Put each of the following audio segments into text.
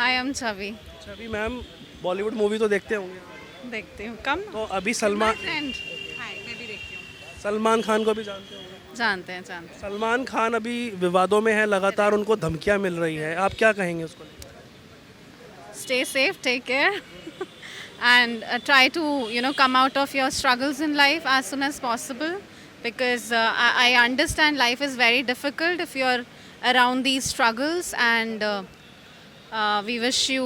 Hi I'm Chhavi. Chhavi ma'am, Bollywood movie तो देखते होंगे, देखती हूँ कम। तो अभी सलमान फ्रेंड। हाय मैं भी देखती हूँ। सलमान खान को भी जानते होंगे। जानते हैं। सलमान खान अभी विवादों में है, लगातार उनको धमकियां मिल रही है, आप क्या कहेंगे उसको लेकर? Stay safe, take care, and try to come out of your struggles in life as soon as possible, because I understand life is very difficult if you're around these struggles, and we wish you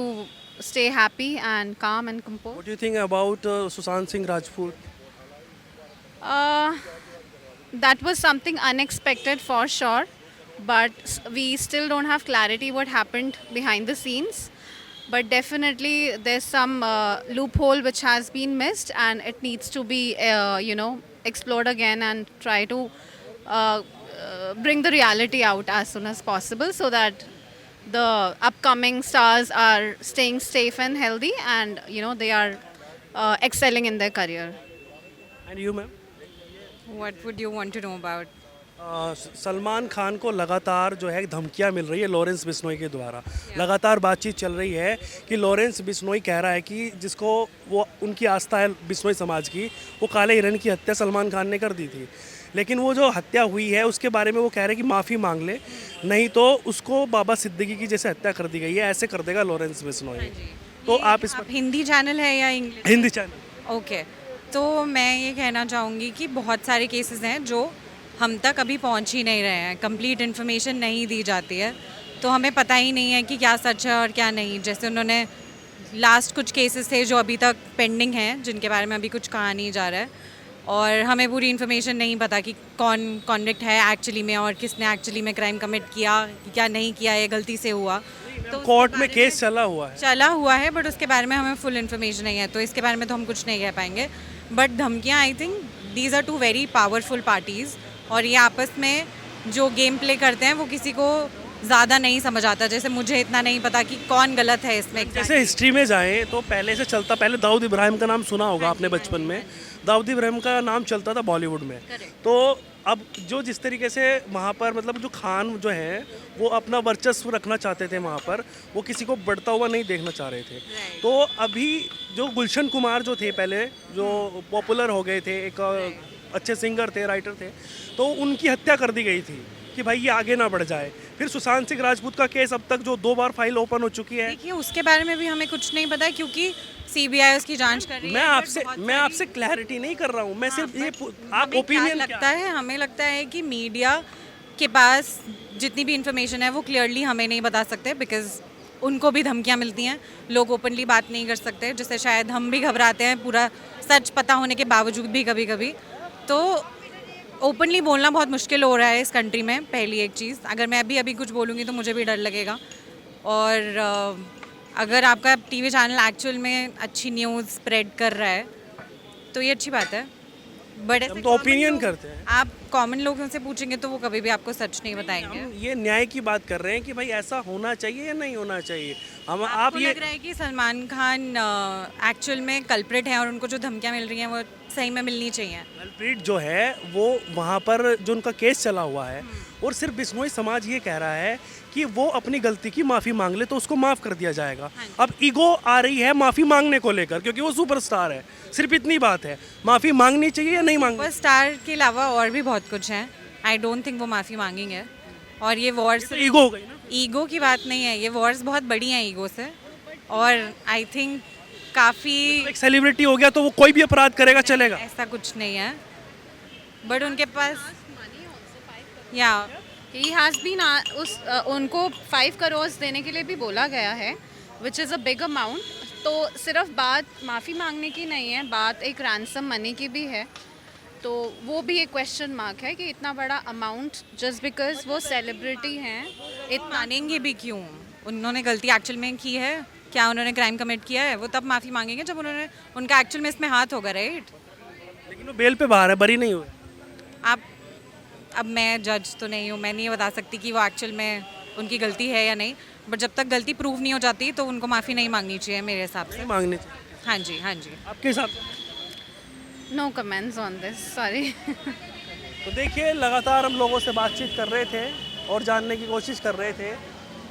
stay happy and calm and composed. What do you think about Sushant Singh Rajput? Uh, that was something unexpected for sure, but we still don't have clarity what happened behind the scenes. But definitely, there's some loophole which has been missed, and it needs to be, explored again and try to bring the reality out as soon as possible, so that the upcoming stars are staying safe and healthy, and they are excelling in their career. And you ma'am? What would you want to know about? Salman Khan को लगातार जो है धमकियां मिल रही है Lawrence Bishnoi के द्वारा। लगातार बातचीत चल रही है कि लॉरेंस बिश्नोई कह रहा है कि जिसको वो उनकी आस्था है बिश्नोई समाज की, वो काले हिरन की हत्या सलमान खान ने कर दी थी, लेकिन वो जो हत्या हुई है उसके बारे में वो कह रहे हैं कि माफ़ी मांग ले, नहीं तो उसको बाबा सिद्दीकी की जैसे हत्या कर दी गई है ऐसे कर देगा लॉरेंस बिश्नोई। तो आप इस पर हिंदी चैनल है या इंग्लिश? हिंदी चैनल। ओके, तो मैं ये कहना चाहूँगी कि बहुत सारे केसेस हैं जो हम तक अभी पहुँच ही नहीं रहे हैं, कंप्लीट इन्फॉर्मेशन नहीं दी जाती है, तो हमें पता ही नहीं है कि क्या सच है और क्या नहीं। जैसे उन्होंने लास्ट कुछ केसेस थे जो अभी तक पेंडिंग हैं, जिनके बारे में अभी कुछ कहा नहीं जा रहा है, और हमें पूरी इन्फॉर्मेशन नहीं पता कि कौन कॉन्विक्ट है एक्चुअली में और किसने एक्चुअली में क्राइम कमिट किया क्या नहीं किया, ये गलती से हुआ। तो कोर्ट में केस चला हुआ है, बट उसके बारे में हमें फुल इन्फॉर्मेशन नहीं है, तो इसके बारे में तो हम कुछ नहीं कह पाएंगे। बट धमकियाँ, I think these are two very powerful parties, और ये आपस में जो गेम प्ले करते हैं वो किसी को ज़्यादा नहीं समझ आता। जैसे मुझे इतना नहीं पता कि कौन गलत है इसमें। जैसे हिस्ट्री में जाएं तो पहले से चलता, पहले दाऊद इब्राहिम का नाम सुना होगा आपने बचपन में, दाऊद इब्राहिम का नाम चलता था बॉलीवुड में। तो अब जो जिस तरीके से वहाँ पर मतलब जो खान जो है वो अपना वर्चस्व रखना चाहते थे वहाँ पर, वो किसी को बढ़ता हुआ नहीं देखना चाह रहे थे। तो अभी जो गुलशन कुमार जो थे पहले, जो पॉपुलर हो गए थे, एक अच्छे सिंगर थे, राइटर थे, तो उनकी हत्या कर दी गई थी कि भाई ये आगे ना बढ़ जाए। फिर सुशांत सिंह राजपूत का केस अब तक जो 2 बार फाइल ओपन हो चुकी है, देखिए उसके बारे में भी हमें कुछ नहीं पता है, क्योंकि सीबीआई उसकी जांच कर रही है। मैं आपसे क्लैरिटी नहीं कर रहा हूँ, मैं सिर्फ ये आप ओपिनियन लगता है, हमें लगता है कि मीडिया के पास जितनी भी इंफॉर्मेशन है वो क्लियरली हमें नहीं बता सकते, बिकॉज उनको भी धमकियाँ मिलती हैं, लोग ओपनली बात नहीं कर सकते, जिससे शायद हम भी घबराते हैं पूरा सच पता होने के बावजूद भी कभी कभी। तो ओपनली बोलना बहुत मुश्किल हो रहा है इस कंट्री में। पहली एक चीज़, अगर मैं अभी कुछ बोलूँगी तो मुझे भी डर लगेगा, और अगर आपका टीवी चैनल एक्चुअल में अच्छी न्यूज़ स्प्रेड कर रहा है तो ये अच्छी बात है, बट हम तो ओपिनियन करते हैं। आप कॉमन लोगों से पूछेंगे तो वो कभी भी आपको सच नहीं बताएंगे। हम ये न्याय की बात कर रहे हैं कि भाई ऐसा होना चाहिए या नहीं होना चाहिए। हम आप ये लग रहा है कि सलमान खान एक्चुअल में कल्प्रिट हैं और उनको जो धमकियाँ मिल रही हैं वो सही में मिलनी चाहिए। कल्प्रिट जो है वो वहाँ पर जो उनका केस चला हुआ है, और सिर्फ बिश्नोई समाज ये कह रहा है कि वो अपनी गलती की माफ़ी मांग ले तो उसको माफ़ कर दिया जाएगा। अब ईगो आ रही है माफ़ी मांगने को लेकर, क्योंकि वो सुपरस्टार है, सिर्फ इतनी बात है, माफ़ी मांगनी चाहिए या नहीं मांगनी? सुपरस्टार के अलावा और भी बहुत कुछ है, आई डोंट थिंक वो माफ़ी मांगेंगे। और ये वॉर्स तो ईगो हो गई ना? ईगो की बात नहीं है, ये वॉर्स बहुत बड़ी हैं ईगो से, और आई थिंक काफ़ी एक सेलिब्रिटी हो गया तो वो कोई भी अपराध करेगा चलेगा, ऐसा कुछ नहीं है, बट उनके पास या He has been उनको 5 करोड़ देने के लिए भी बोला गया है, which is a big amount. तो सिर्फ बात माफ़ी मांगने की नहीं है, बात एक रैंसम मनी की भी है, तो वो भी एक क्वेश्चन मार्क है कि इतना बड़ा अमाउंट जस्ट बिकॉज वो सेलिब्रिटी हैं इतना मानेंगे भी क्यों? उन्होंने गलती एक्चुअल में की है, क्या उन्होंने क्राइम कमिट किया है, वो तब माफ़ी मांगेंगे जब उनका एक्चुअल में इसमें हाथ होगा, राइट? लेकिन वो बेल पे बाहर है, बरी नहीं हुए। अब मैं जज तो नहीं हूँ, मैं नहीं बता सकती कि वो एक्चुअल में उनकी गलती है या नहीं, बट जब तक गलती प्रूव नहीं हो जाती तो उनको माफ़ी नहीं मांगनी चाहिए मेरे हिसाब से। मांगनी चाहिए। हाँ जी, हाँ जी। आपके हिसाब से? No comments on this, sorry. तो देखिए लगातार हम लोगों से बातचीत कर रहे थे और जानने की कोशिश कर रहे थे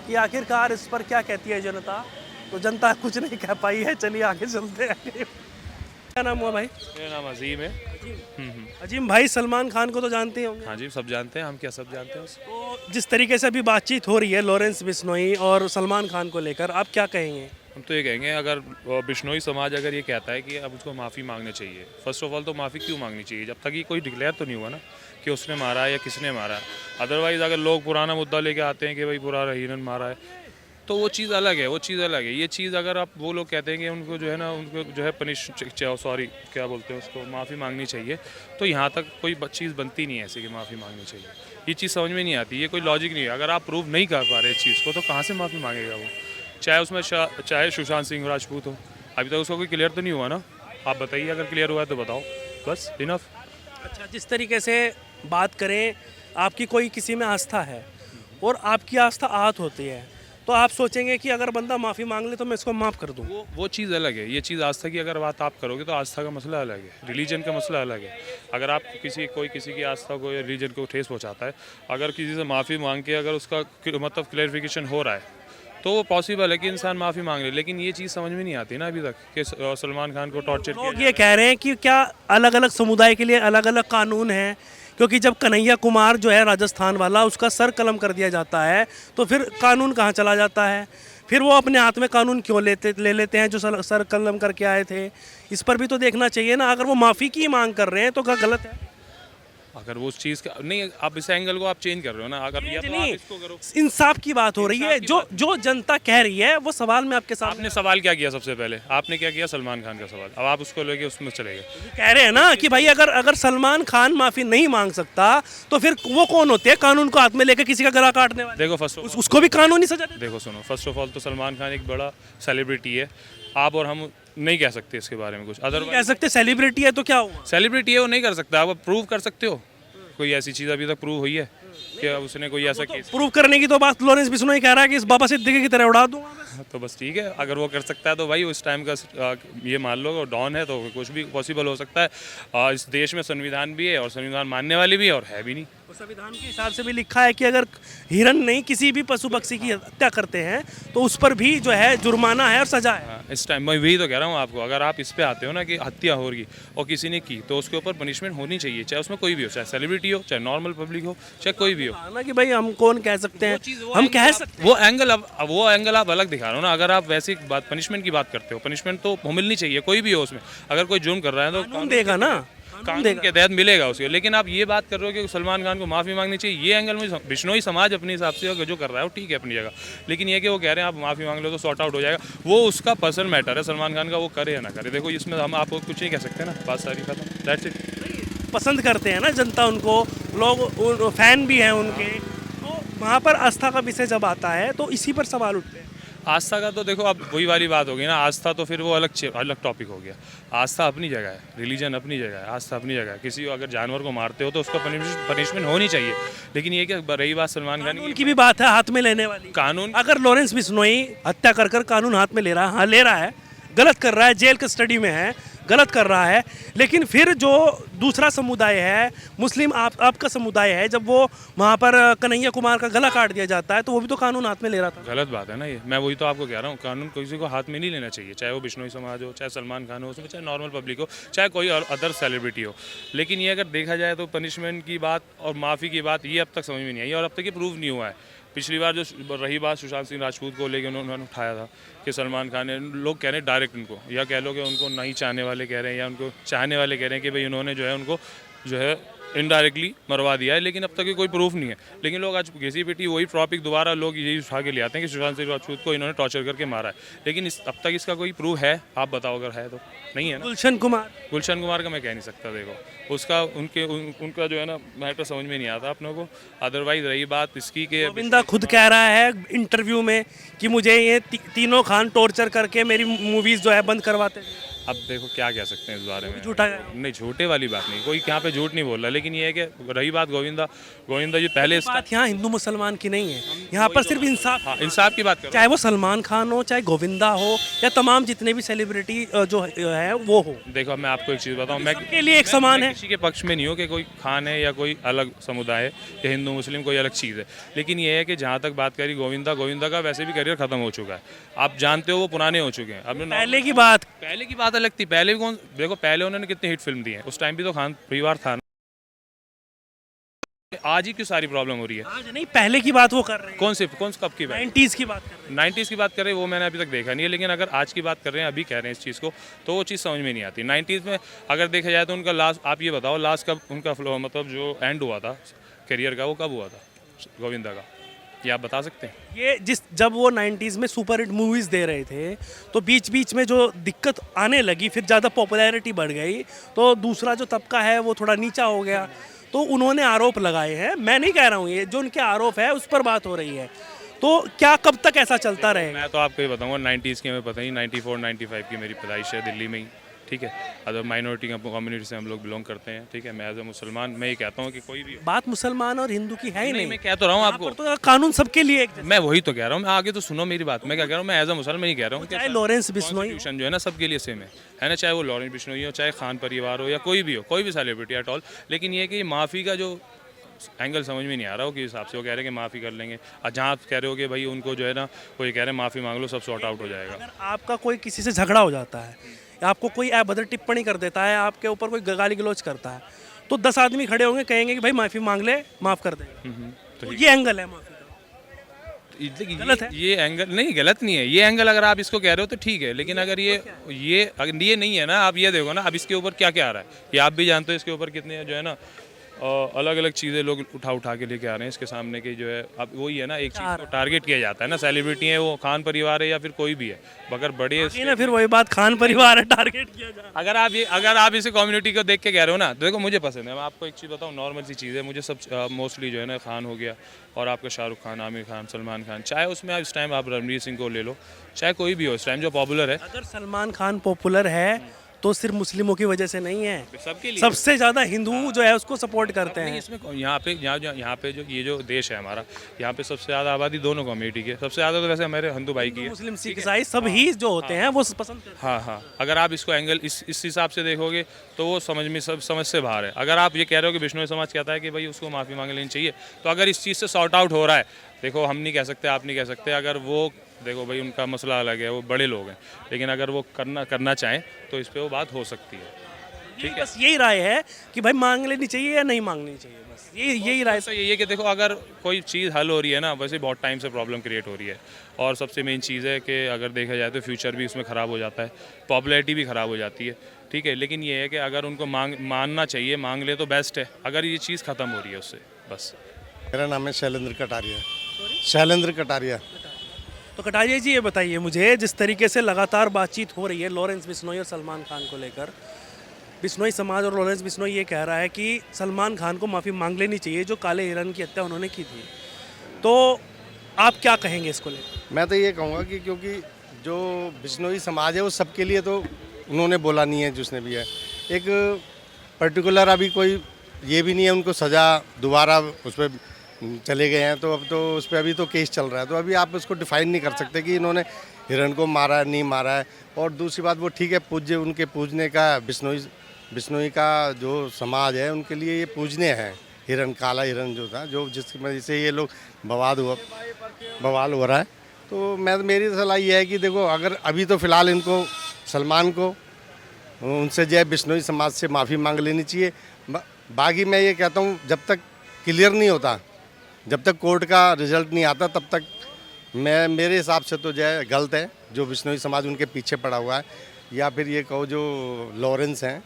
कि आखिरकार इस पर क्या कहती है जनता। तो जनता कुछ नहीं कह पाई है, चलिए आगे चलते हैं। क्या नाम हुआ भाई? मेरा नाम अजीम है। अजीम भाई, सलमान खान को तो जानते ही होंगे। हाँ जी, सब जानते हैं, हम क्या सब जानते हैं उसको। तो जिस तरीके से अभी बातचीत हो रही है लॉरेंस बिश्नोई और सलमान खान को लेकर, आप क्या कहेंगे? हम तो ये कहेंगे, अगर बिश्नोई समाज अगर ये कहता है कि अब उसको माफ़ी मांगनी चाहिए, फर्स्ट ऑफ ऑल तो माफ़ी क्यों मांगनी चाहिए जब तक ये कोई डिक्लेयर तो नहीं हुआ ना कि उसने मारा है या किसने मारा है। अदरवाइज़ अगर लोग पुराना मुद्दा लेके आते हैं कि भाई पुराना हिरन मारा है, तो वो चीज़ अलग है, वो चीज़ अलग है। ये चीज़ अगर आप वो लोग कहते हैं कि उनको जो है ना, उनको जो है सॉरी क्या बोलते हैं उसको, माफ़ी मांगनी चाहिए, तो यहाँ तक कोई चीज़ बनती नहीं है ऐसे कि माफ़ी मांगनी चाहिए। ये चीज़ समझ में नहीं आती, ये कोई लॉजिक नहीं है। अगर आप प्रूव नहीं कर पा रहे इस चीज़ को तो कहाँ से माफ़ी मांगेगा वो? चाहे उसमें चाहे सुशांत सिंह राजपूत हो, अभी तक उसका कोई क्लियर तो नहीं हुआ ना। आप बताइए, अगर क्लियर हुआ है तो बताओ, बस इनफ। अच्छा, जिस तरीके से बात करें, आपकी कोई किसी में आस्था है और आपकी आस्था आहत होती है, तो आप सोचेंगे कि अगर बंदा माफ़ी मांग ले तो मैं इसको माफ़ कर दूँ। वो चीज़ अलग है। ये चीज़ आस्था की अगर बात आप करोगे तो आस्था का मसला अलग है, रिलीजन का मसला अलग है। अगर आप कोई किसी की आस्था को या रिलीजन को ठेस पहुंचाता है, अगर किसी से माफ़ी मांग के अगर उसका मतलब क्लैरिफिकेशन हो रहा है तो वो पॉसिबल है कि इंसान माफ़ी मांग ले। लेकिन ये चीज़ समझ में नहीं आती ना अभी तक कि सलमान खान को टॉर्चर किया लोग ये कह रहे हैं कि क्या अलग अलग समुदाय के लिए अलग अलग कानून हैं, क्योंकि जब कन्हैया कुमार जो है राजस्थान वाला, उसका सर कलम कर दिया जाता है तो फिर कानून कहाँ चला जाता है? फिर वो अपने हाथ में कानून क्यों ले लेते हैं जो सर कलम करके आए थे? इस पर भी तो देखना चाहिए ना। अगर वो माफ़ी की मांग कर रहे हैं तो क्या गलत है? अगर वो उस चीज़ का नहीं, आप इस एंगल को आप चेंज कर रहे हो ना। अगर या तो आप इसको करो, इंसाफ की बात हो रही है, जो जनता कह रही है वो सवाल में आपके सामने। आपने सवाल क्या किया सबसे पहले? आपने क्या किया? सलमान खान का सवाल। अब आप उसको लेके उसमें चले गए। कह रहे हैं ना कि भाई अगर सलमान खान माफ़ी नहीं मांग सकता तो फिर वो कौन होते हैं कानून को हाथ में लेकर किसी का गला काटने वाले? देखो फर्स्ट उसको भी कानूनी सजा देते। देखो सुनो, फर्स्ट ऑफ ऑल तो सलमान खान एक बड़ा सेलिब्रिटी है। आप और हम नहीं कह सकते इसके बारे में कुछ। कह अदरवाइज सकते सेलिब्रिटी है तो क्या हुआ? सेलिब्रिटी है, वो नहीं कर सकता। आप प्रूव कर सकते हो? कोई ऐसी चीज़ अभी तक प्रूव हुई है कि उसने कोई ऐसा केस? प्रूव करने की तो बात लॉरेंस बिश्नोई कह रहा है कि इस बाबा सिद्दीकी की तरह उड़ा दूंगा मैं। तो बस ठीक है, अगर वो कर सकता है तो भाई उस टाइम का ये मान लो डॉन है तो कुछ भी पॉसिबल हो सकता है। इस देश में संविधान भी है और संविधान मानने वाली भी है और है भी नहीं। संविधान के हिसाब से भी लिखा है कि अगर हिरन नहीं किसी भी पशु पक्षी की हत्या करते हैं तो उस पर भी जो है जुर्माना है और सजा है। इस टाइम मैं वही तो कह रहा हूँ आपको, अगर आप इस पे आते हो ना कि हत्या हो रही और किसी ने की तो उसके ऊपर पनिशमेंट होनी चाहिए, चाहे उसमें कोई भी हो, चाहे सेलिब्रिटी हो, चाहे नॉर्मल पब्लिक हो, चाहे कोई भी हो। ना कि भाई हम कौन कह सकते हैं, हम कह सकते वो एंगल आप अलग दिखा रहे हो ना। अगर आप वैसी बात पनिशमेंट की बात करते हो, पनिशमेंट तो मिलनी चाहिए, कोई भी हो उसमें। अगर कोई जुर्म कर रहा है तो कानून देगा ना, कानून के तहत मिलेगा उसको। लेकिन आप ये बात कर रहे हो कि सलमान खान को माफ़ी मांगनी चाहिए, ये एंगल में बिश्नोई समाज अपने हिसाब से जो कर रहा है वो ठीक है अपनी जगह। लेकिन ये कि वो कह रहे हैं आप माफ़ी मांग लो तो सॉर्ट आउट हो जाएगा, वो उसका पर्सनल मैटर है सलमान खान का, वो करे या ना करे। देखो इसमें हम आपको कुछ नहीं कह सकते ना, बात सारी खत्म, दैट्स इट। पसंद करते हैं ना जनता उनको, लोग फैन भी हैं उनके, तो वहाँ पर आस्था का विषय जब आता है तो इसी पर सवाल उठते हैं। आस्था का तो देखो अब वही वाली बात होगी ना, आस्था तो फिर वो अलग टॉपिक हो गया। आस्था अपनी जगह है, रिलीजन अपनी जगह है, आस्था अपनी जगह है। किसी को अगर जानवर को मारते हो तो उसको पनिशमेंट होनी चाहिए। लेकिन ये क्या रही बात सलमान खान उनकी भी बात है हाथ में लेने वाली। कानून अगर लॉरेंस बिश्नोई हत्या कर कानून हाथ में ले रहा है, हाँ ले रहा है, गलत कर रहा है, जेल कस्टडी में है, गलत कर रहा है, लेकिन फिर जो दूसरा समुदाय है, मुस्लिम आपका समुदाय है, जब वो वहाँ पर कन्हैया कुमार का गला काट दिया जाता है तो वो भी तो कानून हाथ में ले रहा था। गलत बात है ना ये, मैं वही तो आपको कह रहा हूँ। कानून किसी को हाथ में नहीं लेना चाहिए, चाहे वो बिश्नोई समाज हो, चाहे सलमान खान हो, उसमें चाहे नॉर्मल पब्लिक हो, चाहे कोई अदर सेलिब्रिटी हो। लेकिन ये अगर देखा जाए तो पनिशमेंट की बात और माफ़ी की बात ये अब तक समझ में नहीं आई और अब तक ये प्रूव नहीं हुआ है। पिछली बार जो रही बात सुशांत सिंह राजपूत को लेकर उन्होंने उठाया था कि सलमान खान ने, लोग कह रहे हैं डायरेक्ट उनको, या कह लो कि उनको नहीं चाहने वाले कह रहे हैं या उनको चाहने वाले कह रहे हैं कि भाई उन्होंने जो है उनको जो है इनडायरेक्टली मरवा दिया है। लेकिन अब तक कोई प्रूफ नहीं है। लेकिन लोग आज घिसी पिटी वही टॉपिक दोबारा लोग यही उठा के ले आते हैं कि सुशांत सिंह राजपूत को इन्होंने टॉर्चर करके मारा है। लेकिन अब तक इसका कोई प्रूफ है? आप बताओ, अगर है तो नहीं है ना। गुलशन कुमार का मैं कह नहीं सकता। देखो उसका उनका जो है ना मैटर समझ में नहीं आता अपनों को। अदरवाइज रही बात इसकी कि गोविंदा खुद कह रहा है इंटरव्यू में कि मुझे ये तीनों खान टॉर्चर करके मेरी मूवीज़ जो है बंद करवाते हैं। अब देखो क्या कह सकते हैं इस बारे में। झूठा नहीं, झूठे वाली बात नहीं, कोई यहाँ पे झूठ नहीं बोल रहा, लेकिन ये है कि रही बात गोविंदा, गोविंदा जी पहले बात यहाँ हिंदू मुसलमान की नहीं है, यहाँ पर सिर्फ इंसाफ। हाँ, इंसाफ की बात करो। चाहे वो सलमान खान हो, चाहे गोविंदा हो, या तमाम जितने भी सेलिब्रिटी जो है वो हो, देखो अब मैं आपको एक चीज़ बताऊँ, मैं सबके लिए एक समान मैं है। किसी के पक्ष में नहीं हूँ कि कोई खान है या कोई अलग समुदाय है या हिंदू मुस्लिम कोई अलग चीज़ है, लेकिन ये है कि जहाँ तक बात करी गोविंदा का वैसे भी करियर खत्म हो चुका है, आप जानते हो, वो पुराने हो चुके हैं। अब पहले की बात अलग थी, पहले भी कौन, देखो पहले उन्होंने कितनी हिट फिल्म दी है, उस टाइम भी तो खान परिवार था ना। आज ही क्यों सारी प्रॉब्लम हो रही है? आज नहीं, पहले की बात वो कर रहे हैं, कौन कब की बात? 90s की बात कर रहे हैं। 90s की बात कर रहे हैं, वो मैंने अभी तक देखा नहीं है, लेकिन अगर आज की बात कर रहे हैं, अभी कह रहे हैं इस चीज़ को, तो वो चीज़ समझ में नहीं आती। 90s में अगर देखा जाए तो उनका लास्ट, आप ये बताओ लास्ट कब उनका मतलब जो एंड हुआ था करियर का, वो कब हुआ था गोविंदा का, ये आप बता सकते हैं? ये जब वो 90s में सुपर हिट मूवीज़ दे रहे थे, तो बीच बीच में जो दिक्कत आने लगी, फिर ज़्यादा पॉपुलैरिटी बढ़ गई, तो दूसरा जो तबका है वो थोड़ा नीचा हो गया, तो उन्होंने आरोप लगाए हैं। मैं नहीं कह रहा हूँ, ये जो उनके आरोप है उस पर बात हो रही है, तो क्या कब तक ऐसा चलता रहेगा? मैं तो आपको ये बताऊंगा, 90s की हमें पता नहीं, 94 95 की मेरी पैदाइश है दिल्ली में ही, ठीक है। अदर माइनॉरिटी कम्युनिटी से हम लोग बिलोंग करते हैं, ठीक है। मैं एज ए मुसलमान मैं ये कहता हूँ कि कोई भी बात मुसलमान और हिंदू की है ही नहीं। मैं कह तो रहा हूँ यहाँ आपको, पर तो कानून सबके लिए एक जैसा। मैं वही तो कह रहा हूँ, मैं आगे तो सुनो मेरी बात, मैं क्या कह रहा हूँ, मैं एज ए मुसलमान ही कह रहा हूँ चाहे लॉरेंस बिश्नोई कॉन्स्टिट्यूशन जो है ना सबके लिए सेम है ना, चाहे वो लॉरेंस बिश्नोई हो, चाहे खान परिवार हो, या कोई भी हो, कोई भी सेलिब्रिटी एट ऑल, लेकिन ये कि माफ़ी का जो एंगल समझ में नहीं आ रहा हो कि हिसाब से वो कह रहे हैं कि माफ़ी कर लेंगे, और जहाँ आप कह रहे हो कि भाई उनको जो है ना वो ये कह रहे हैं माफ़ी मांग लो सब सॉर्ट आउट हो जाएगा। अगर आपका कोई किसी से झगड़ा हो जाता है, आपको कोई अभद्र टिप्पणी कर देता है, आपके ऊपर कोई गाली गलौज करता है, तो 10 आदमी खड़े होंगे, कहेंगे कि भाई माफ़ी मांग ले, माफ़ कर देगा। तो ये एंगल है माफ़ी का। गलत है? ये एंगल नहीं, गलत नहीं है ये एंगल, अगर आप इसको कह रहे हो तो ठीक है, लेकिन अगर ये नहीं है ना, आप ये देखो ना अब इसके ऊपर क्या क्या आ रहा है, ये आप भी जानते हो, इसके ऊपर कितने जो है ना अलग अलग चीज़ें लोग उठा के लेके आ रहे हैं इसके सामने की, जो है अब वही है ना, एक चीज़ को टारगेट किया जाता है ना, सेलिब्रिटी है वो, खान परिवार है या फिर कोई भी है, अगर बड़े ना फिर वही बात, खान परिवार है, टारगेट किया जा रहा है। अगर आप इसे कम्युनिटी को देख के कह रहे हो ना, तो देखो मुझे पसंद है, मैं आपको एक चीज़ बताऊँ, नॉर्मल सी चीज़ है, मुझे सब मोस्टली जो है ना खान हो गया, और आपका शाहरुख खान, आमिर खान, सलमान खान, चाहे उसमें आप इस टाइम आप रणवीर सिंह को ले लो, चाहे कोई भी हो इस टाइम जो पॉपुलर है। अगर सलमान खान पॉपुलर है तो सिर्फ मुस्लिमों की वजह से नहीं है, सबके लिए सबसे ज़्यादा हिंदू जो है उसको सपोर्ट करते हैं। इसमें यहाँ पे जो ये जो देश है हमारा, यहाँ पे सबसे ज़्यादा आबादी दोनों कम्युनिटी की है, सबसे ज़्यादा तो वैसे हमारे हिंदू भाई की है, मुस्लिम सिख ईसाई सब ही जो होते हैं वो पसंद करते हैं। हाँ, अगर आप इसको एंगल इस हिसाब से देखोगे तो वो समझ से बाहर है। अगर आप ये कह रहे हो कि बिश्नोई समाज कहता है कि भाई उसको माफ़ी मांग लेनी चाहिए, तो अगर इस चीज़ से सॉर्ट आउट हो रहा है, देखो हम नहीं कह सकते, आप नहीं कह सकते, अगर वो देखो भाई उनका मसला अलग है, वो बड़े लोग हैं, लेकिन अगर वो करना चाहें तो इस पर वो बात हो सकती है, ठीक है। बस यही राय है कि भाई मांग लेनी चाहिए या नहीं मांगनी चाहिए, बस यही राय। तो यही है कि देखो अगर कोई चीज़ हल हो रही है ना, वैसे बहुत टाइम से प्रॉब्लम क्रिएट हो रही है, और सबसे मेन चीज़ है कि अगर देखा जाए तो फ्यूचर भी उसमें ख़राब हो जाता है, पॉपुलैरिटी भी ख़राब हो जाती है, ठीक है। लेकिन ये है कि अगर उनको मानना चाहिए, मांग ले तो बेस्ट है, अगर ये चीज़ ख़त्म हो रही है उससे बस। मेरा नाम है शैलेंद्र कटारिया। शैलेंद्र कटारिया। तो कटारिया जी ये बताइए मुझे, जिस तरीके से लगातार बातचीत हो रही है लॉरेंस बिश्नोई और सलमान खान को लेकर, बिश्नोई समाज और लॉरेंस बिश्नोई ये कह रहा है कि सलमान खान को माफ़ी मांग लेनी चाहिए जो काले हिरन की हत्या उन्होंने की थी, तो आप क्या कहेंगे इसको लेकर? मैं तो ये कहूँगा कि क्योंकि जो बिश्नोई समाज है वो सबके लिए तो उन्होंने बोला नहीं है, जिसने भी है एक पर्टिकुलर, अभी कोई ये भी नहीं है उनको सज़ा दोबारा उस पर चले गए हैं, तो अब तो उस पर अभी तो केस चल रहा है, तो अभी आप उसको डिफाइन नहीं कर सकते कि इन्होंने हिरण को मारा है नहीं मारा है। और दूसरी बात वो ठीक है, पूज्य उनके पूजने का, बिश्नोई का जो समाज है उनके लिए ये पूजनीय है, हिरण, काला हिरण जो था, जो जिसकी वजह से ये लोग बवाल हो रहा है। तो मेरी सलाह ये है कि देखो, अगर अभी तो फ़िलहाल इनको सलमान को उनसे जो है बिश्नोई समाज से माफ़ी मांग लेनी चाहिए। बाकी मैं ये कहता हूँ जब तक क्लियर नहीं होता, जब तक कोर्ट का रिजल्ट नहीं आता, तब तक मेरे हिसाब से तो जो है गलत है जो बिश्नोई समाज उनके पीछे पड़ा हुआ है। या फिर ये कहो जो लॉरेंस हैं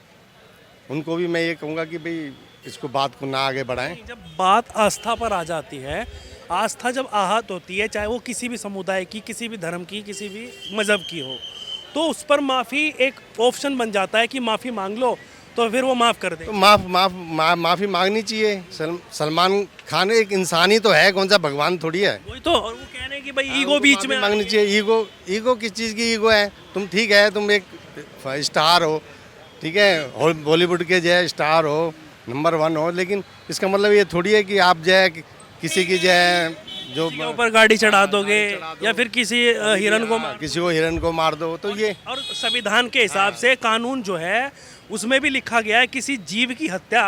उनको भी मैं ये कहूँगा कि भाई इसको बात को ना आगे बढ़ाएं। जब बात आस्था पर आ जाती है, आस्था जब आहत होती है, चाहे वो किसी भी समुदाय की, किसी भी धर्म की, किसी भी मज़हब की हो, तो उस पर माफ़ी एक ऑप्शन बन जाता है कि माफ़ी मांग लो तो फिर वो माफ़ कर दे। तो माफ़ी मांगनी चाहिए। सलमान खान एक इंसान ही तो है, कौन सा भगवान थोड़ी है। वही तो, और वो कह रहे हैं कि भाई ईगो बीच में मांगनी चाहिए। ईगो किस चीज़ की ईगो है? तुम ठीक है, तुम एक स्टार हो, ठीक है, बॉलीवुड के जो है स्टार हो, नंबर 1 हो, लेकिन इसका मतलब ये थोड़ी है कि आप जो है किसी की जो है जो किसी के ऊपर गाड़ी चढ़ा दोगे या फिर किसी हिरन को मार, किसी को हिरन को मार दो, तो ये और संविधान के हिसाब से कानून जो है उसमें भी लिखा गया है किसी जीव की हत्या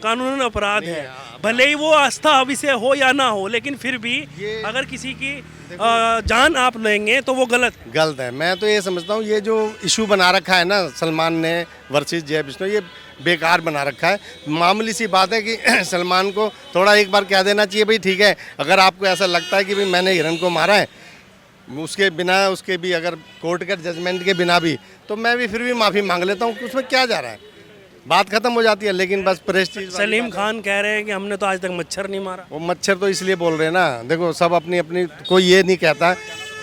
कानूनन अपराध है, भले ही वो आस्था विषय हो या ना हो, लेकिन फिर भी अगर किसी की जान आप लेंगे तो वो गलत है। मैं तो ये समझता हूँ ये जो इशू बना रखा है ना सलमान ने वर्सेस जय विष्णु, ये बेकार बना रखा है। मामूली सी बात है कि सलमान को थोड़ा एक बार कह देना चाहिए, भाई ठीक है, अगर आपको ऐसा लगता है कि भाई मैंने हिरन को मारा है, उसके बिना, उसके भी अगर कोर्ट के जजमेंट के बिना भी, तो मैं भी फिर भी माफ़ी मांग लेता हूँ, उसमें क्या जा रहा है, बात खत्म हो जाती है। लेकिन बस प्रेस्टीज। सलीम खान कह रहे हैं कि हमने तो आज तक मच्छर नहीं मारा। वो मच्छर तो इसलिए बोल रहे हैं ना, देखो सब अपनी अपनी, कोई ये नहीं कहता,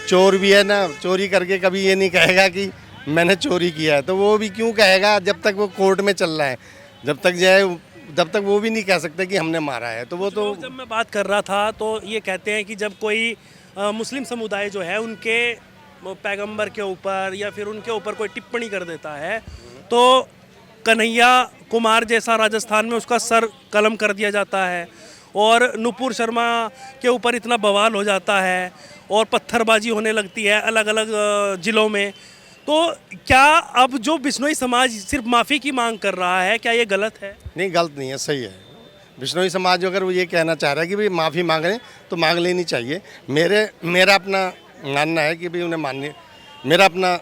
चोर भी है ना, चोरी करके कभी ये नहीं कहेगा कि मैंने चोरी किया है, तो वो भी क्यों कहेगा जब तक वो कोर्ट में चल रहा है, जब तक जो है जब तक वो भी नहीं कह सकते कि हमने मारा है, तो वो तो। जब मैं बात कर रहा था तो ये कहते हैं कि जब कोई मुस्लिम समुदाय जो है उनके पैगंबर के ऊपर या फिर उनके ऊपर कोई टिप्पणी कर देता है तो कन्हैया कुमार जैसा राजस्थान में उसका सर कलम कर दिया जाता है, और नुपुर शर्मा के ऊपर इतना बवाल हो जाता है और पत्थरबाजी होने लगती है अलग अलग ज़िलों में। तो क्या अब जो बिश्नोई समाज सिर्फ माफ़ी की मांग कर रहा है, क्या ये गलत है? नहीं, गलत नहीं है, सही है। बिश्नोई समाज अगर वो ये कहना चाह रहा है कि भाई माफ़ी मांग रहे हैं तो मांग लेनी चाहिए। मेरा अपना मानना है कि भाई उन्हें मानने, मेरा अपना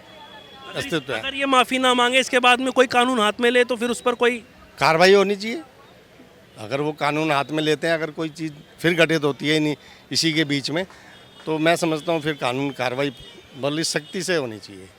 अस्तित्व है। अगर ये माफ़ी ना मांगे, इसके बाद में कोई कानून हाथ में ले तो फिर उस पर कोई कार्रवाई होनी चाहिए। अगर वो कानून हाथ में लेते हैं, अगर कोई चीज़ फिर घटित होती है नहीं इसी के बीच में, तो मैं समझता हूँ फिर कानून कार्रवाई बड़ी सख्ती से होनी चाहिए।